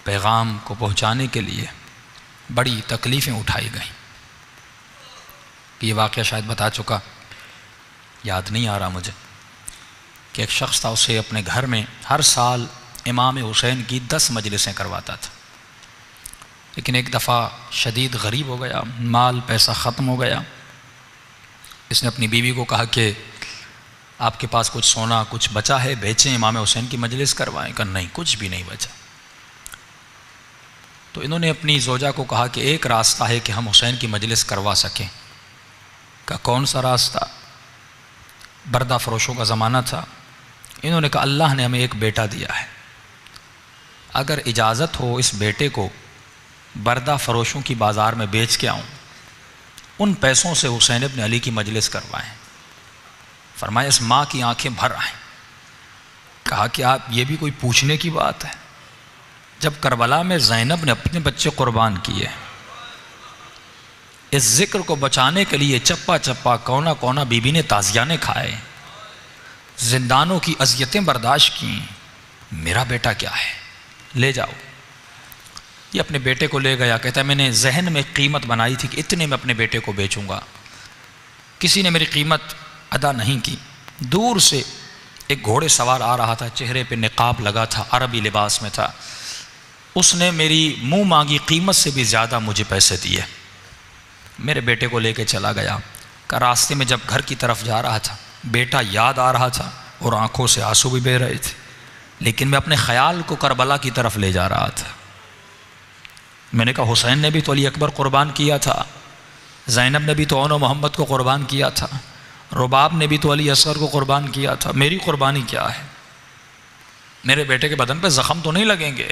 پیغام کو پہنچانے کے لیے بڑی تکلیفیں اٹھائی گئیں. یہ واقعہ شاید بتا چکا، یاد نہیں آ رہا مجھے، کہ ایک شخص تھا، اسے اپنے گھر میں ہر سال امام حسین کی 10 مجلسیں کرواتا تھا. لیکن ایک دفعہ شدید غریب ہو گیا، مال پیسہ ختم ہو گیا. اس نے اپنی بیوی کو کہا کہ آپ کے پاس کچھ سونا کچھ بچا ہے، بیچیں، امام حسین کی مجلس کروائیں. کہ نہیں، کچھ بھی نہیں بچا. تو انہوں نے اپنی زوجہ کو کہا کہ ایک راستہ ہے کہ ہم حسین کی مجلس کروا سکیں. کہ کون سا راستہ؟ بردہ فروشوں کا زمانہ تھا. انہوں نے کہا اللہ نے ہمیں ایک بیٹا دیا ہے، اگر اجازت ہو اس بیٹے کو بردہ فروشوں کی بازار میں بیچ کے آؤں، ان پیسوں سے حسین ابن علی کی مجلس کروائیں. فرمایا اس ماں کی آنکھیں بھر آئیں. کہا کہ آپ یہ بھی کوئی پوچھنے کی بات ہے؟ جب کربلا میں زینب نے اپنے بچے قربان کیے، اس ذکر کو بچانے کے لیے چپا چپا کونا کونا بی بی نے تازیانے کھائے، زندانوں کی اذیتیں برداشت کیں، میرا بیٹا کیا ہے، لے جاؤ. یہ اپنے بیٹے کو لے گیا. کہتا ہے میں نے ذہن میں قیمت بنائی تھی کہ اتنے میں اپنے بیٹے کو بیچوں گا، کسی نے میری قیمت ادا نہیں کی. دور سے ایک گھوڑے سوار آ رہا تھا، چہرے پہ نقاب لگا تھا، عربی لباس میں تھا. اس نے میری منہ مانگی قیمت سے بھی زیادہ مجھے پیسے دیے. میرے بیٹے کو لے کے چلا گیا. کہ راستے میں جب گھر کی طرف جا رہا تھا، بیٹا یاد آ رہا تھا اور آنکھوں سے آنسو بھی بہہ رہے تھے، لیکن میں اپنے خیال کو کربلا کی طرف لے جا رہا تھا. میں نے کہا حسین نے بھی تو علی اکبر قربان کیا تھا، زینب نے بھی تو اون و محمد کو قربان کیا تھا، رباب نے بھی تو علی اصغر کو قربان کیا تھا، میری قربانی کیا ہے؟ میرے بیٹے کے بدن پہ زخم تو نہیں لگیں گے،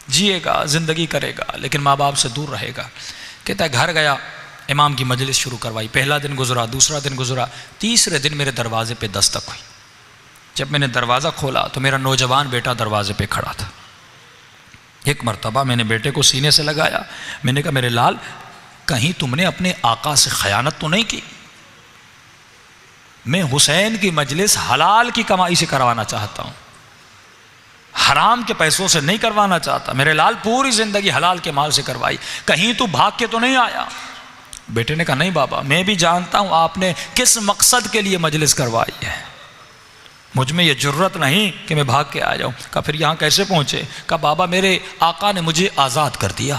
جیے گا، زندگی کرے گا، لیکن ماں باپ سے دور رہے گا. کہتا ہے گھر گیا، امام کی مجلس شروع کروائی. پہلا دن گزرا، دوسرا دن گزرا، تیسرے دن میرے دروازے پہ دستک ہوئی. جب میں نے دروازہ کھولا تو میرا نوجوان بیٹا دروازے پہ کھڑا تھا. ایک مرتبہ میں نے بیٹے کو سینے سے لگایا. میں نے کہا میرے لال، کہیں تم نے اپنے آقا سے خیانت تو نہیں کی؟ میں حسین کی مجلس حلال کی کمائی سے کروانا چاہتا ہوں، حرام کے پیسوں سے نہیں کروانا چاہتا. میرے لال پوری زندگی حلال کے مال سے کروائی، کہیں تو بھاگ کے تو نہیں آیا؟ بیٹے نے کہا نہیں بابا، میں بھی جانتا ہوں آپ نے کس مقصد کے لیے مجلس کروائی ہے، مجھ میں یہ جرت نہیں کہ میں بھاگ کے آ جاؤں. کہا پھر یہاں کیسے پہنچے؟ کہا بابا میرے آقا نے مجھے آزاد کر دیا.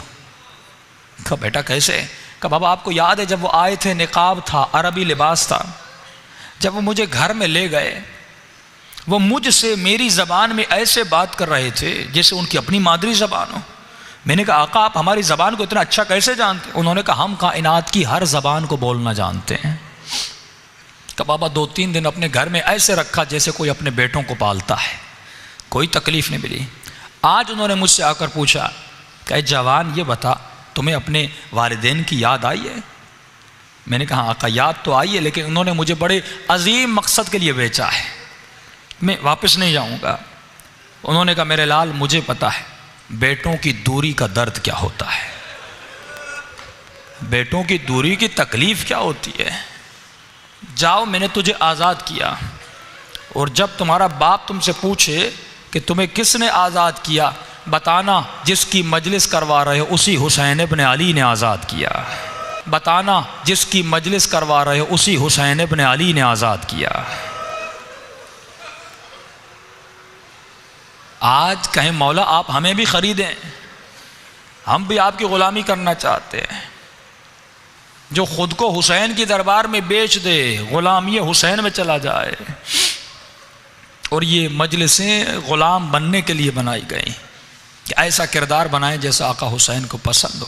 کہا بیٹا کیسے؟ کہا بابا آپ کو یاد ہے جب وہ آئے تھے، نقاب تھا، عربی لباس تھا، جب وہ مجھے گھر میں لے گئے، وہ مجھ سے میری زبان میں ایسے بات کر رہے تھے جیسے ان کی اپنی مادری زبان ہو. میں نے کہا آقا آپ ہماری زبان کو اتنا اچھا کیسے جانتے؟ انہوں نے کہا ہم کائنات کی ہر زبان کو بولنا جانتے ہیں. کہ بابا 2-3 دن اپنے گھر میں ایسے رکھا جیسے کوئی اپنے بیٹوں کو پالتا ہے، کوئی تکلیف نہیں ملی. آج انہوں نے مجھ سے آ کر پوچھا کہ اے جوان یہ بتا تمہیں اپنے والدین کی یاد آئی ہے؟ میں نے کہا آقا یاد تو آئی ہے، لیکن انہوں نے مجھے بڑے عظیم مقصد کے لیے بیچا ہے، میں واپس نہیں جاؤں گا. انہوں نے کہا میرے لال مجھے پتا ہے بیٹوں کی دوری کا درد کیا ہوتا ہے، بیٹوں کی دوری کی تکلیف کیا ہوتی ہے. جاؤ میں نے تجھے آزاد کیا، اور جب تمہارا باپ تم سے پوچھے کہ تمہیں کس نے آزاد کیا، بتانا جس کی مجلس کروا رہے ہو اسی حسین ابن علی نے آزاد کیا. بتانا جس کی مجلس کروا رہے ہو اسی حسین ابن علی نے آزاد کیا. آج کہیں مولا آپ ہمیں بھی خریدیں، ہم بھی آپ کی غلامی کرنا چاہتے ہیں. جو خود کو حسین کی دربار میں بیچ دے، غلامی حسین میں چلا جائے. اور یہ مجلسیں غلام بننے کے لیے بنائی گئیں کہ ایسا کردار بنائیں جیسا آقا حسین کو پسند ہو.